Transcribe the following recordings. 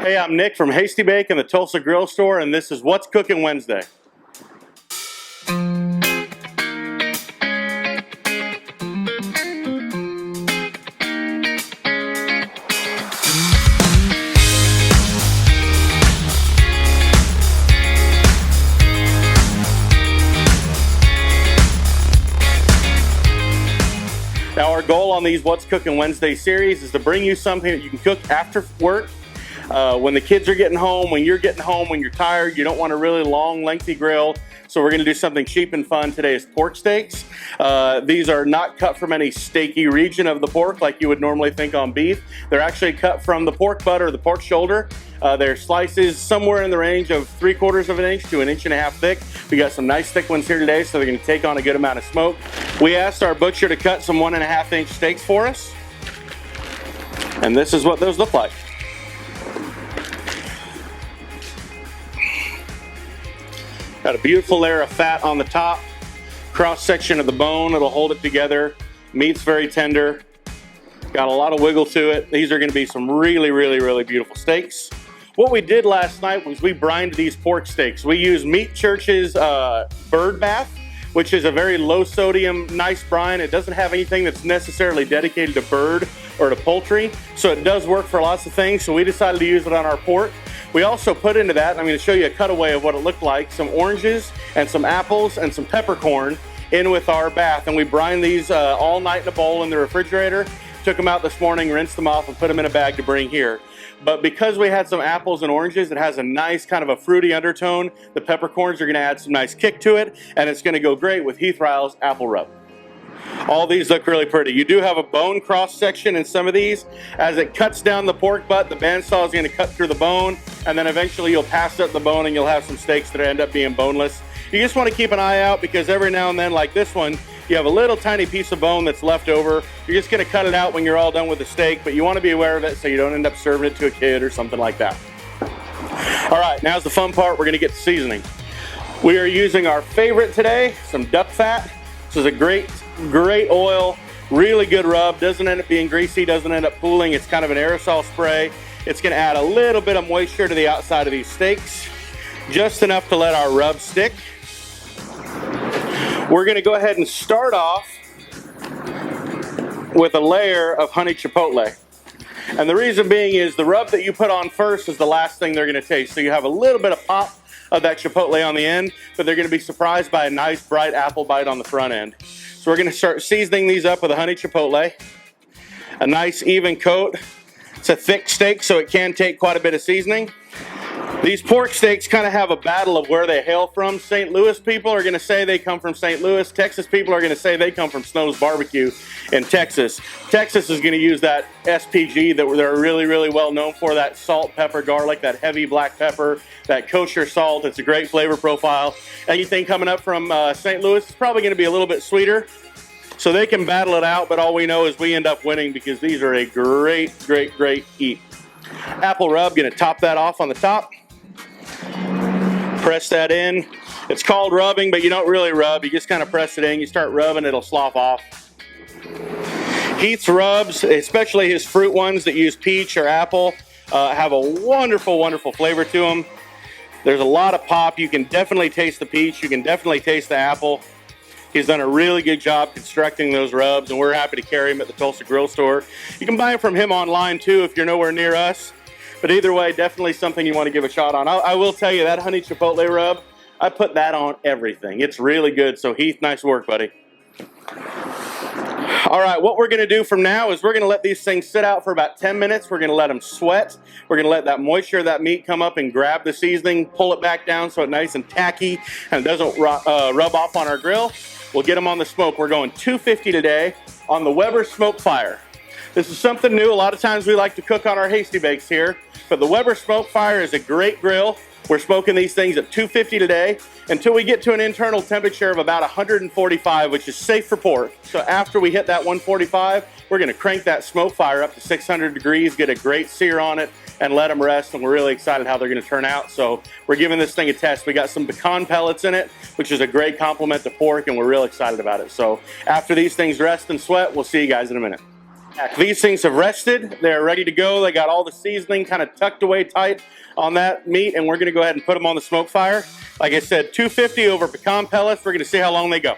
Hey, I'm Nick from Hasty Bake and the Tulsa Grill Store, and this is What's Cooking Wednesday. Now, our goal on these What's Cooking Wednesday series is to bring you something that you can cook after work, when the kids are getting home, when you're getting home, when you're tired, you don't want a really long, lengthy grill. So we're going to do something cheap and fun. Today is pork steaks. These are not cut from any steaky region of the pork like you would normally think on beef. They're actually cut from the pork butt or the pork shoulder. They're slices somewhere in the range of 3/4 of an inch to 1.5 inches thick. We got some nice thick ones here today, so they're going to take on a good amount of smoke. We asked our butcher to cut some 1.5 inch steaks for us, and this is what those look like. Got a beautiful layer of fat on the top, cross section of the bone, it'll hold it together. Meat's very tender, got a lot of wiggle to it. These are going to be some really beautiful steaks. What we did last night was we brined these pork steaks. We used Meat Church's bird bath, which is a very low sodium, nice brine. It doesn't have anything that's necessarily dedicated to bird or to poultry, so it does work for lots of things, so we decided to use it on our pork. We also put into that, and I'm going to show you a cutaway of what it looked like, some oranges and some apples and some peppercorn in with our bath. And we brined these all night in a bowl in the refrigerator. Took them out this morning, rinsed them off, and put them in a bag to bring here. But because we had some apples and oranges, it has a nice kind of a fruity undertone. The peppercorns are going to add some nice kick to it, and it's going to go great with Heath Ryle's apple rub. All these look really pretty. You do have a bone cross section in some of these. As it cuts down the pork butt, the bandsaw is going to cut through the bone, and then eventually you'll pass up the bone and you'll have some steaks that end up being boneless. You just want to keep an eye out, because every now and then, like this one, you have a little tiny piece of bone that's left over. You're just going to cut it out when you're all done with the steak, but you want to be aware of it so you don't end up serving it to a kid or something like that. All right, now's the fun part. We're going to get to seasoning. We are using our favorite today, some duck fat. This is a great oil, really good rub. Doesn't end up being greasy, doesn't end up pooling. It's kind of an aerosol spray. It's going to add a little bit of moisture to the outside of these steaks, just enough to let our rub stick. We're going to go ahead and start off with a layer of honey chipotle. And the reason being is the rub that you put on first is the last thing they're going to taste. So you have a little bit of pop of that chipotle on the end, but they're going to be surprised by a nice bright apple bite on the front end. So we're going to start seasoning these up with a honey chipotle. A nice even coat. It's a thick steak, so it can take quite a bit of seasoning. These pork steaks kind of have a battle of where they hail from. St. Louis people are going to say they come from St. Louis. Texas people are going to say they come from Snow's Barbecue in Texas. Texas is going to use that SPG that they're really well known for, that salt, pepper, garlic, that heavy black pepper, that kosher salt. It's a great flavor profile. Anything coming up from St. Louis is probably going to be a little bit sweeter. So they can battle it out, but all we know is we end up winning because these are a great eat. Apple rub, going to top that off on the top. Press that in. It's called rubbing, but you don't really rub. You just kind of press it in. You start rubbing, it'll slough off. Heath's rubs, especially his fruit ones that use peach or apple, have a wonderful flavor to them. There's a lot of pop. You can definitely taste the peach. You can definitely taste the apple. He's done a really good job constructing those rubs, and we're happy to carry him at the Tulsa Grill Store. You can buy them from him online too if you're nowhere near us. But either way, definitely something you want to give a shot on. I will tell you, that honey chipotle rub, I put that on everything. It's really good. So Heath, nice work, buddy. All right, what we're going to do from now is we're going to let these things sit out for about 10 minutes. We're going to let them sweat. We're going to let that moisture of that meat come up and grab the seasoning, pull it back down so it's nice and tacky and it doesn't rub off on our grill. We'll get them on the smoke. We're going 250 today on the Weber Smoke Fire. This is something new. A lot of times we like to cook on our Hasty Bakes here, but the Weber Smoke Fire is a great grill. We're smoking these things at 250 today until we get to an internal temperature of about 145, which is safe for pork. So after we hit that 145, we're going to crank that smoke fire up to 600 degrees, get a great sear on it, and let them rest. And we're really excited how they're going to turn out. So we're giving this thing a test. We got some pecan pellets in it, which is a great complement to pork, and we're real excited about it. So after these things rest and sweat, we'll see you guys in a minute. These things have rested. They're ready to go. They got all the seasoning kind of tucked away tight on that meat, and we're going to go ahead and put them on the smoke fire. Like I said, 250 over pecan pellets. We're going to see how long they go.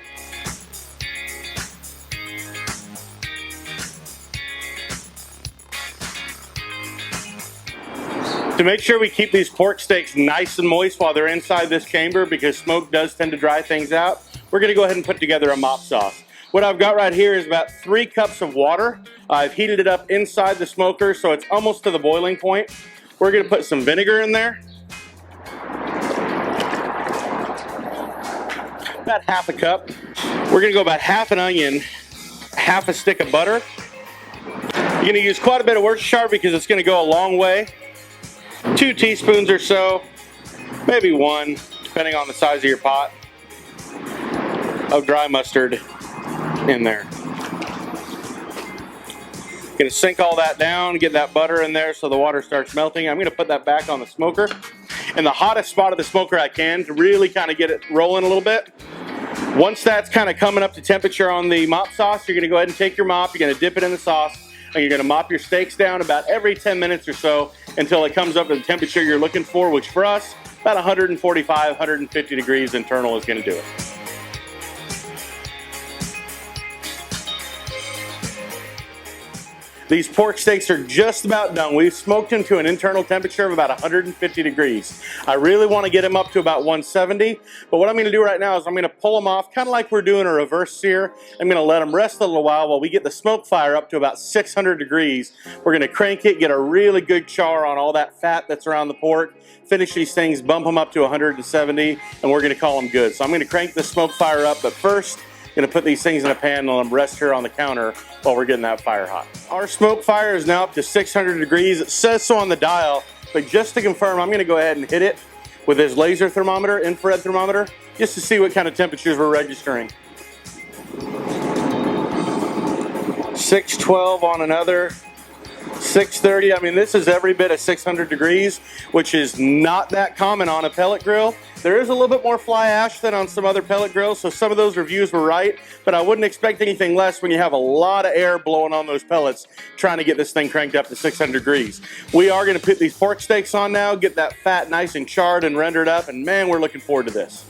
To make sure we keep these pork steaks nice and moist while they're inside this chamber, because smoke does tend to dry things out, we're going to go ahead and put together a mop sauce. What I've got right here is about 3 cups of water. I've heated it up inside the smoker so it's almost to the boiling point. We're going to put some vinegar in there. About half a cup. We're going to go about half an onion, half a stick of butter. You're going to use quite a bit of Worcestershire because it's going to go a long way. 2 teaspoons or so, maybe 1, depending on the size of your pot, of dry mustard in there. Gonna sink all that down, get that butter in there so the water starts melting. I'm gonna put that back on the smoker in the hottest spot of the smoker I can to really kind of get it rolling a little bit. Once that's kind of coming up to temperature on the mop sauce, you're gonna go ahead and take your mop, you're gonna dip it in the sauce, and you're gonna mop your steaks down about every 10 minutes or so until it comes up to the temperature you're looking for, which for us, about 145, 150 degrees internal is gonna do it. These pork steaks are just about done. We've smoked them to an internal temperature of about 150 degrees. I really want to get them up to about 170, but what I'm going to do right now is I'm going to pull them off, kind of like we're doing a reverse sear. I'm going to let them rest a little while we get the smoke fire up to about 600 degrees. We're going to crank it, get a really good char on all that fat that's around the pork, finish these things, bump them up to 170, and we're going to call them good. So I'm going to crank the smoke fire up, but first, going to put these things in a pan and let them rest here on the counter while we're getting that fire hot. Our smoke fire is now up to 600 degrees. It says so on the dial, but just to confirm, I'm going to go ahead and hit it with this laser thermometer, infrared thermometer, just to see what kind of temperatures we're registering. 612 on another, 630. I mean, this is every bit of 600 degrees, which is not that common on a pellet grill. There is a little bit more fly ash than on some other pellet grills, so some of those reviews were right, but I wouldn't expect anything less when you have a lot of air blowing on those pellets trying to get this thing cranked up to 600 degrees. We are going to put these pork steaks on now, get that fat nice and charred and rendered up, and man, we're looking forward to this.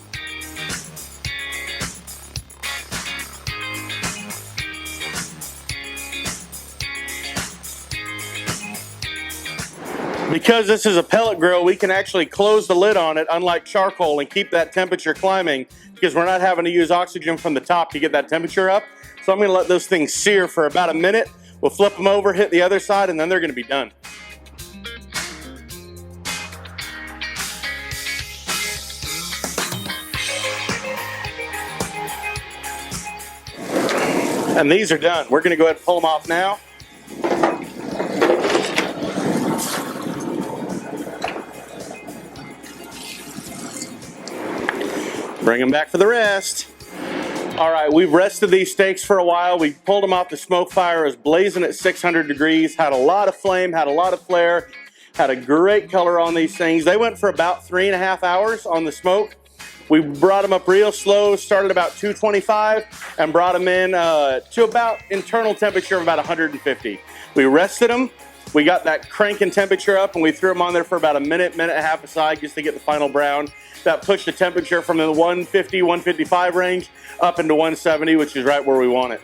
Because this is a pellet grill, we can actually close the lid on it, unlike charcoal, and keep that temperature climbing because we're not having to use oxygen from the top to get that temperature up. So I'm going to let those things sear for about a minute. We'll flip them over, hit the other side, and then they're going to be done. And these are done. We're going to go ahead and pull them off now. Bring them back for the rest. All right, we've rested these steaks for a while. We pulled them off the smoke fire. It was blazing at 600 degrees, had a lot of flame, had a lot of flare, had a great color on these things. They went for about 3.5 hours on the smoke. We brought them up real slow, started about 225, and brought them in to about internal temperature of about 150. We rested them. We got that cranking temperature up, and we threw them on there for about a minute, minute and a half aside just to get the final brown. That pushed the temperature from the 150, 155 range up into 170, which is right where we want it.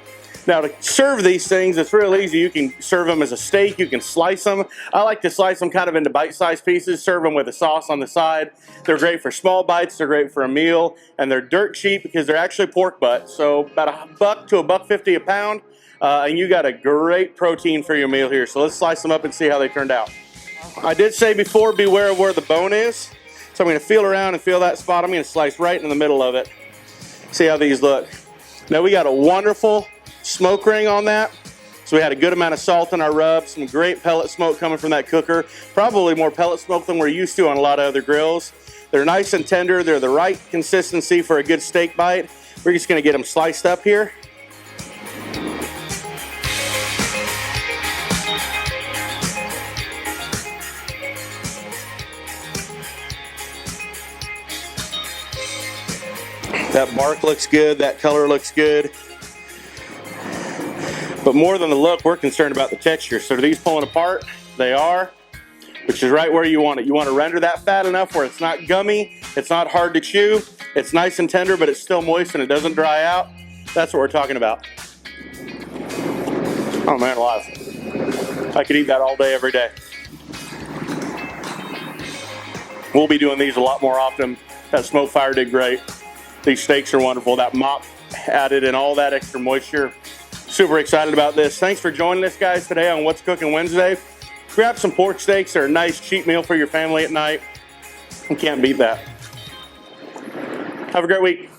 Now to serve these things, it's real easy. You can serve them as a steak, you can slice them. I like to slice them kind of into bite-sized pieces, serve them with a sauce on the side. They're great for small bites, they're great for a meal, and they're dirt cheap because they're actually pork butt. So about $1 to $1.50 a pound, and you got a great protein for your meal here. So let's slice them up and see how they turned out. I did say before, beware of where the bone is. So I'm going to feel around and feel that spot. I'm going to slice right in the middle of it. See how these look. Now we got a wonderful smoke ring on that. So we had a good amount of salt in our rub, some great pellet smoke coming from that cooker. Probably more pellet smoke than we're used to on a lot of other grills. They're nice and tender. They're the right consistency for a good steak bite. We're just going to get them sliced up here. That bark looks good, that color looks good. But more than the look, we're concerned about the texture. So are these pulling apart? They are, which is right where you want it. You want to render that fat enough where it's not gummy, it's not hard to chew, it's nice and tender, but it's still moist and it doesn't dry out. That's what we're talking about. Oh man, alive. I could eat that all day, every day. We'll be doing these a lot more often. That smoke fire did great. These steaks are wonderful. That mop added in all that extra moisture. Super excited about this. Thanks for joining us, guys, today on What's Cooking Wednesday. Grab some pork steaks. They're a nice cheap meal for your family at night. You can't beat that. Have a great week.